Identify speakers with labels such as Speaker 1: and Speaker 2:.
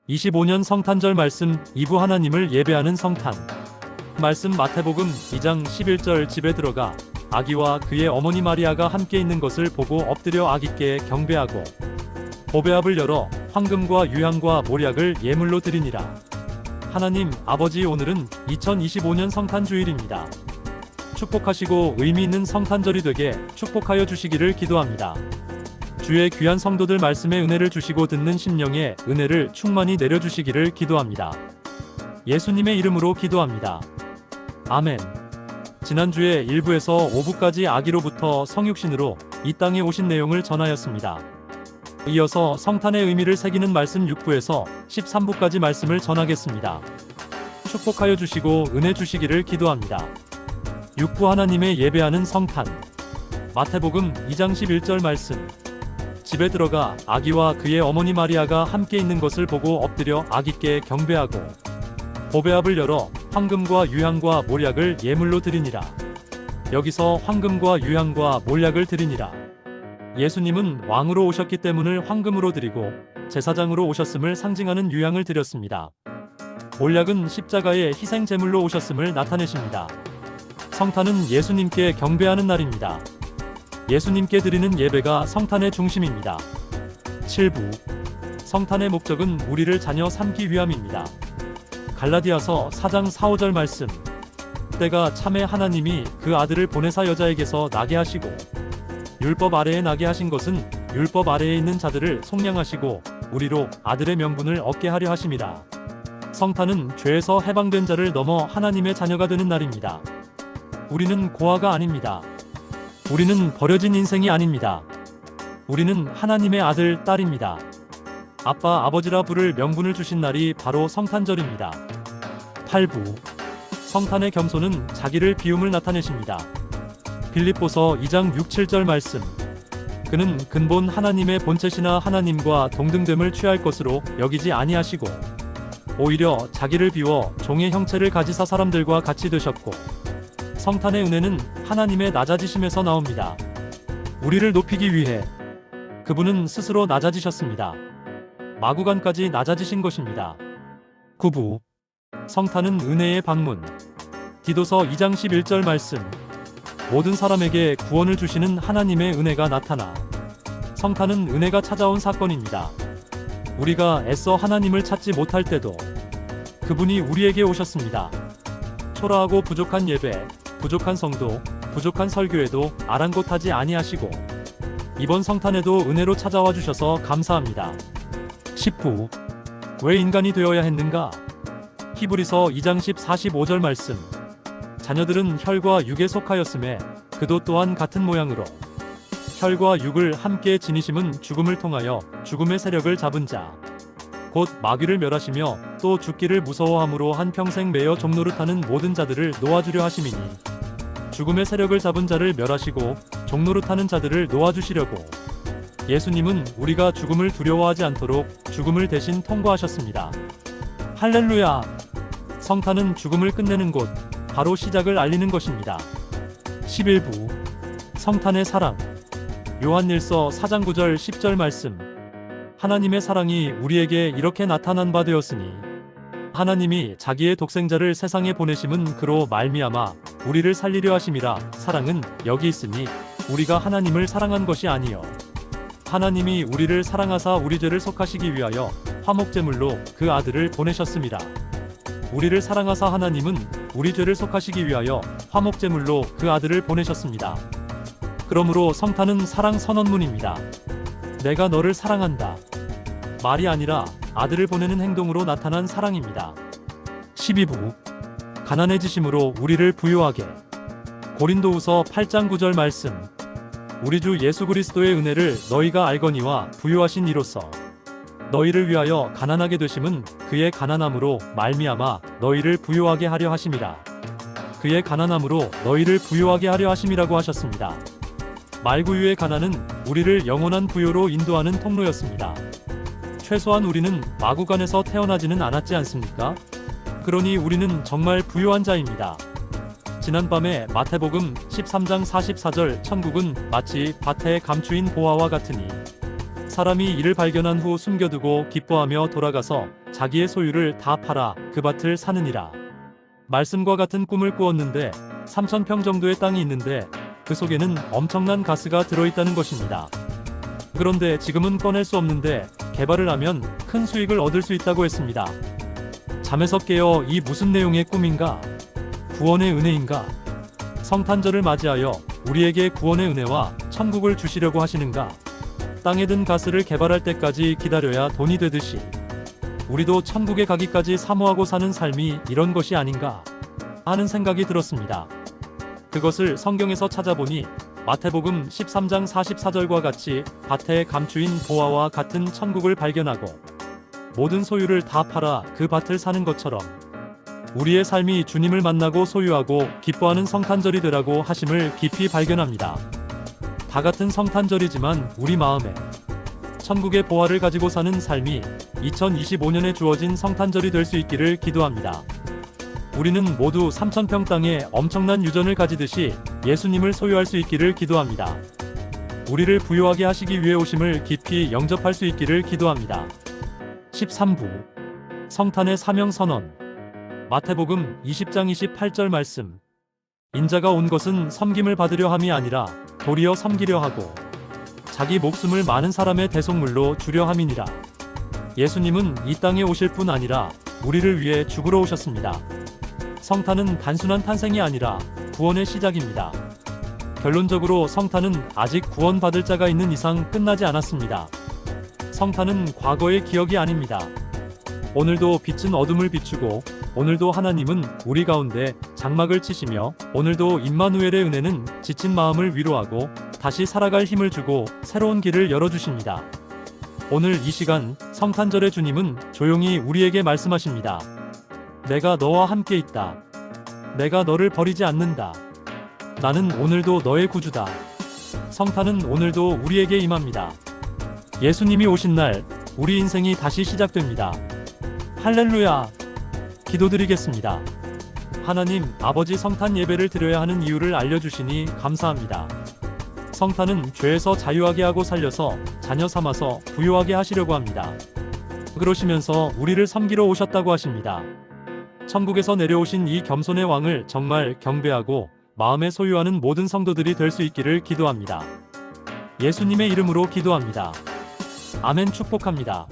Speaker 1: 2025년 성탄절 말씀 2부 하나님을 예배하는 성탄 말씀 마태복음 2장 11절 집에 들어가 아기와 그의 어머니 마리아가 함께 있는 것을 보고 엎드려 아기께 경배하고 보배압을 열어 황금과 유향과 몰약을 예물로 드리니라. 하나님 아버지, 오늘은 2025년 성탄주일입니다. 축복하시고 의미 있는 성탄절이 되게 축복하여 주시기를 기도합니다. 주의 귀한 성도들 말씀의 은혜를 주시고 듣는 심령의 은혜를 충만히 내려주시기를 기도합니다. 예수님의 이름으로 기도합니다. 아멘. 지난주에 1부에서 5부까지 아기로부터 성육신으로 이 땅에 오신 내용을 전하였습니다. 이어서 성탄의 의미를 새기는 말씀 6부에서 13부까지 말씀을 전하겠습니다. 축복하여 주시고 은혜 주시기를 기도합니다. 6부 하나님의 예배하는 성탄 마태복음 2장 11절 말씀. 집에 들어가 아기와 그의 어머니 마리아가 함께 있는 것을 보고 엎드려 아기께 경배하고 보배압을 열어 황금과 유향과 몰약을 예물로 드리니라. 여기서 황금과 유향과 몰약을 드리니라. 예수님은 왕으로 오셨기 때문에 황금으로 드리고 제사장으로 오셨음을 상징하는 유향을 드렸습니다. 몰약은 십자가의 희생 제물로 오셨음을 나타내십니다. 성탄은 예수님께 경배하는 날입니다. 예수님께 드리는 예배가 성탄의 중심입니다. 7부 성탄의 목적은 우리를 자녀 삼기 위함입니다. 갈라디아서 4장 4-5절 말씀. 때가 참에 하나님이 그 아들을 보내사 여자에게서 나게 하시고 율법 아래에 나게 하신 것은 율법 아래에 있는 자들을 속량하시고 우리로 아들의 명분을 얻게 하려 하심이라. 성탄은 죄에서 해방된 자를 넘어 하나님의 자녀가 되는 날입니다. 우리는 고아가 아닙니다. 우리는 버려진 인생이 아닙니다. 우리는 하나님의 아들, 딸입니다. 아빠, 아버지라 부를 명분을 주신 날이 바로 성탄절입니다. 8부 성탄의 겸손은 자기를 비움을 나타내십니다. 빌립보서 2장 6-7절 말씀. 그는 근본 하나님의 본체시나 하나님과 동등됨을 취할 것으로 여기지 아니하시고 오히려 자기를 비워 종의 형체를 가지사 사람들과 같이 되셨고. 성탄의 은혜는 하나님의 낮아지심에서 나옵니다. 우리를 높이기 위해 그분은 스스로 낮아지셨습니다. 마구간까지 낮아지신 것입니다. 9부 성탄은 은혜의 방문. 디도서 2장 11절 말씀. 모든 사람에게 구원을 주시는 하나님의 은혜가 나타나. 성탄은 은혜가 찾아온 사건입니다. 우리가 애써 하나님을 찾지 못할 때도 그분이 우리에게 오셨습니다. 초라하고 부족한 예배, 부족한 성도, 부족한 설교에도 아랑곳하지 아니하시고 이번 성탄에도 은혜로 찾아와 주셔서 감사합니다. 10부 왜 인간이 되어야 했는가? 히브리서 2장 10-45절 말씀. 자녀들은 혈과 육에 속하였음에 그도 또한 같은 모양으로 혈과 육을 함께 지니심은 죽음을 통하여 죽음의 세력을 잡은 자 곧 마귀를 멸하시며 또 죽기를 무서워함으로 한평생 매여 종노릇하는 모든 자들을 놓아주려 하심이니 죽음의 세력을 잡은 자를 멸하시고 종노릇하는 자들을 놓아주시려고. 예수님은 우리가 죽음을 두려워하지 않도록 죽음을 대신 통과하셨습니다. 할렐루야! 성탄은 죽음을 끝내는 곳, 바로 시작을 알리는 것입니다. 11부 성탄의 사랑. 요한일서 4장 9절 10절 말씀. 하나님의 사랑이 우리에게 이렇게 나타난 바 되었으니 하나님이 자기의 독생자를 세상에 보내심은 그로 말미암아 우리를 살리려 하심이라. 사랑은 여기 있으니 우리가 하나님을 사랑한 것이 아니요 하나님이 우리를 사랑하사 우리 죄를 속하시기 위하여 화목제물로 그 아들을 보내셨음이라. 우리를 사랑하사 하나님은 우리 죄를 속하시기 위하여 화목제물로 그 아들을 보내셨습니다. 그러므로 성탄은 사랑 선언문입니다. 내가 너를 사랑한다. 말이 아니라 아들을 보내는 행동으로 나타난 사랑입니다. 12부 가난해지심으로 우리를 부유하게. 고린도후서 8장 9절 말씀. 우리 주 예수 그리스도의 은혜를 너희가 알거니와 부유하신 이로써 너희를 위하여 가난하게 되심은 그의 가난함으로 말미암아 너희를 부유하게 하려 하심이라. 그의 가난함으로 너희를 부유하게 하려 하심이라고 하셨습니다. 말구유의 가난은 우리를 영원한 부유로 인도하는 통로였습니다. 최소한 우리는 마구간에서 태어나지는 않았지 않습니까? 그러니 우리는 정말 부유한 자입니다. 지난밤에 마태복음 13장 44절 천국은 마치 밭에 감추인 보화와 같으니 사람이 이를 발견한 후 숨겨두고 기뻐하며 돌아가서 자기의 소유를 다 팔아 그 밭을 사느니라. 말씀과 같은 꿈을 꾸었는데 3,000평 정도의 땅이 있는데 그 속에는 엄청난 가스가 들어있다는 것입니다. 그런데 지금은 꺼낼 수 없는데 개발을 하면 큰 수익을 얻을 수 있다고 했습니다. 잠에서 깨어 이 무슨 내용의 꿈인가? 구원의 은혜인가? 성탄절을 맞이하여 우리에게 구원의 은혜와 천국을 주시려고 하시는가? 땅에 든 가스를 개발할 때까지 기다려야 돈이 되듯이 우리도 천국에 가기까지 사모하고 사는 삶이 이런 것이 아닌가 하는 생각이 들었습니다. 그것을 성경에서 찾아보니 마태복음 13장 44절과 같이 밭에 감추인 보화와 같은 천국을 발견하고 모든 소유를 다 팔아 그 밭을 사는 것처럼 우리의 삶이 주님을 만나고 소유하고 기뻐하는 성탄절이 되라고 하심을 깊이 발견합니다. 다 같은 성탄절이지만 우리 마음에 천국의 보화를 가지고 사는 삶이 2025년에 주어진 성탄절이 될 수 있기를 기도합니다. 우리는 모두 3,000평 땅에 엄청난 유전을 가지듯이 예수님을 소유할 수 있기를 기도합니다. 우리를 부유하게 하시기 위해 오심을 깊이 영접할 수 있기를 기도합니다. 13부 성탄의 사명 선언. 마태복음 20장 28절 말씀. 인자가 온 것은 섬김을 받으려 함이 아니라 도리어 섬기려 하고 자기 목숨을 많은 사람의 대속물로 주려 함이니라. 예수님은 이 땅에 오실 뿐 아니라 우리를 위해 죽으러 오셨습니다. 성탄은 단순한 탄생이 아니라 구원의 시작입니다. 결론적으로 성탄은 아직 구원받을 자가 있는 이상 끝나지 않았습니다. 성탄은 과거의 기억이 아닙니다. 오늘도 빛은 어둠을 비추고 오늘도 하나님은 우리 가운데 장막을 치시며 오늘도 임마누엘의 은혜는 지친 마음을 위로하고 다시 살아갈 힘을 주고 새로운 길을 열어주십니다. 오늘 이 시간 성탄절의 주님은 조용히 우리에게 말씀하십니다. 내가 너와 함께 있다. 내가 너를 버리지 않는다. 나는 오늘도 너의 구주다. 성탄은 오늘도 우리에게 임합니다. 예수님이 오신 날 우리 인생이 다시 시작됩니다. 할렐루야! 기도드리겠습니다. 하나님 아버지, 성탄 예배를 드려야 하는 이유를 알려주시니 감사합니다. 성탄은 죄에서 자유하게 하고 살려서 자녀 삼아서 부유하게 하시려고 합니다. 그러시면서 우리를 섬기러 오셨다고 하십니다. 천국에서 내려오신 이 겸손의 왕을 정말 경배하고 마음에 소유하는 모든 성도들이 될 수 있기를 기도합니다. 예수님의 이름으로 기도합니다. 아멘. 축복합니다.